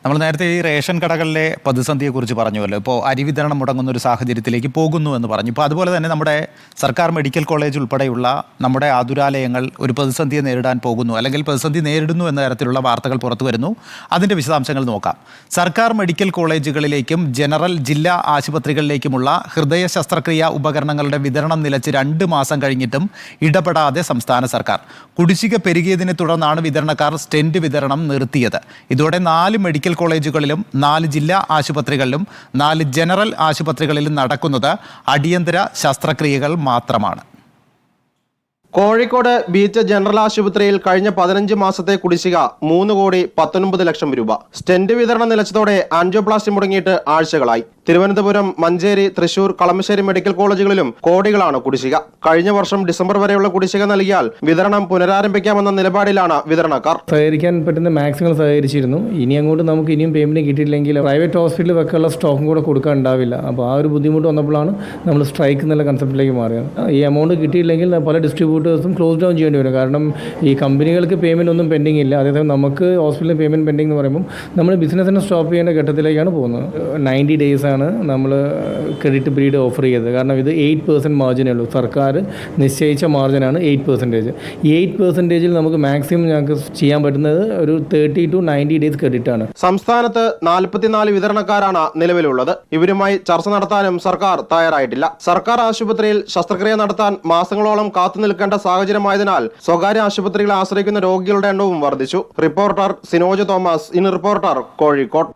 നമ്മൾ നേരത്തെ ഈ റേഷൻ കടകളിലെ പ്രതിസന്ധിയെക്കുറിച്ച് പറഞ്ഞുവല്ലോ. ഇപ്പോൾ അരി വിതരണം മുടങ്ങുന്ന ഒരു സാഹചര്യത്തിലേക്ക് പോകുന്നു എന്ന് പറഞ്ഞു. ഇപ്പോൾ അതുപോലെ തന്നെ നമ്മുടെ സർക്കാർ മെഡിക്കൽ കോളേജ് ഉൾപ്പെടെയുള്ള നമ്മുടെ ആതുരാലയങ്ങൾ ഒരു പ്രതിസന്ധിയെ നേരിടാൻ പോകുന്നു, അല്ലെങ്കിൽ പ്രതിസന്ധി നേരിടുന്നു എന്ന തരത്തിലുള്ള വാർത്തകൾ പുറത്തു വരുന്നു. അതിൻ്റെ വിശദാംശങ്ങൾ നോക്കാം. സർക്കാർ മെഡിക്കൽ കോളേജുകളിലേക്കും ജനറൽ ജില്ലാ ആശുപത്രികളിലേക്കുമുള്ള ഹൃദയ ശസ്ത്രക്രിയ ഉപകരണങ്ങളുടെ വിതരണം നിലച്ച് 2 മാസം കഴിഞ്ഞിട്ടും ഇടപെടാതെ സംസ്ഥാന സർക്കാർ. കുടിശ്ശിക പെരുകിയതിനെ തുടർന്നാണ് വിതരണക്കാർ സ്റ്റെന്റ് വിതരണം നിർത്തിയത്. ഇതോടെ 4 മെഡിക്കൽ കോളേജുകളിലും 4 ജില്ലാ ആശുപത്രികളിലും 4 ജനറൽ ആശുപത്രികളിലും നടക്കുന്നത് അടിയന്തര ശസ്ത്രക്രിയകൾ മാത്രമാണ്. കോഴിക്കോട് ബീച്ച് ജനറൽ ആശുപത്രിയിൽ കഴിഞ്ഞ 15 മാസത്തെ കുടിശ്ശിക 3,19 ലക്ഷം രൂപ. സ്റ്റെന്റ് വിതരണം നിലച്ചതോടെ ആൻജിയോപ്ലാസ്റ്റി മുടങ്ങിയിട്ട് ആഴ്ചകളായി. തിരുവനന്തപുരം, മഞ്ചേരി, തൃശൂർ, കളമശ്ശേരി മെഡിക്കൽ കോളേജുകളിലും കോടികളാണ് കുടിശ്ശിക. കഴിഞ്ഞ വർഷം ഡിസംബർ വരെയുള്ള കുടിശ്ശിക നൽകിയാൽ വിതരണം പുനരാരംഭിക്കാമെന്ന നിലപാടിലാണ് വിതരണക്കാർ. സഹകരിക്കാൻ പറ്റുന്ന മാക്സിമം സഹകരിച്ചിരുന്നു. ഇനി അങ്ങോട്ട് നമുക്ക് ഇനിയും പേയ്മെന്റ് കിട്ടിയില്ലെങ്കിൽ പ്രൈവറ്റ് ഹോസ്പിറ്റലിൽ വെക്കാനുള്ള സ്റ്റോക്കും കൂടെ കൊടുക്കാൻ ഉണ്ടാവില്ല. അപ്പോൾ ആ ഒരു ബുദ്ധിമുട്ട് വന്നപ്പോഴാണ് നമ്മൾ സ്ട്രൈക്ക് എന്നുള്ള കൺസെപ്റ്റിലേക്ക് മാറിയത്. ഈ എമൗണ്ട് കിട്ടിയില്ലെങ്കിൽ പല ഡിസ്ട്രിബ്യൂട്ടേഴ്സും ക്ലോസ് ഡൗൺ ചെയ്യേണ്ടി വരും. കാരണം ഈ കമ്പനികൾക്ക് പേയ്മെന്റ് ഒന്നും പെൻഡിങ് ഇല്ല. അതേസമയം നമുക്ക് ഹോസ്പിറ്റലിൽ പേയ്മെന്റ് പെൻഡിങ് എന്ന് പറയുമ്പോൾ നമ്മൾ ബിസിനസ്സിനെ സ്റ്റോപ്പ് ചെയ്യേണ്ട ഘട്ടത്തിലേക്കാണ് പോകുന്നത്. 90 days ആണ് നമ്മൾ ക്രെഡിറ്റ് പീരീഡ് ഓഫർ ചെയ്തത്. കാരണം ഇത് 8% മാർജിനേ ഉള്ളൂ. സർക്കാർ നിശ്ചയിച്ച മാർജിനാണ് 8%. ഈ 8%-ൽ നമുക്ക് മാക്സിമം ഞങ്ങൾക്ക് ചെയ്യാൻ പറ്റുന്നത് ഒരു 30 to 90 days ക്രെഡിറ്റ് ആണ്. സംസ്ഥാനത്ത് 44 വിതരണക്കാരാണ് നിലവിലുള്ളത്. ഇവരുമായി ചർച്ച നടത്താനും സർക്കാർ തയ്യാറായിട്ടില്ല. സർക്കാർ ആശുപത്രിയിൽ ശസ്ത്രക്രിയ നടത്താൻ മാസങ്ങളോളം കാത്തു നിൽക്കേണ്ട സാഹചര്യമായതിനാൽ സ്വകാര്യ ആശുപത്രികളെ ആശ്രയിക്കുന്ന രോഗികളുടെ എണ്ണവും വർദ്ധിച്ചു. Reporter Sinoj Thomas, in reporter, Kozhikode.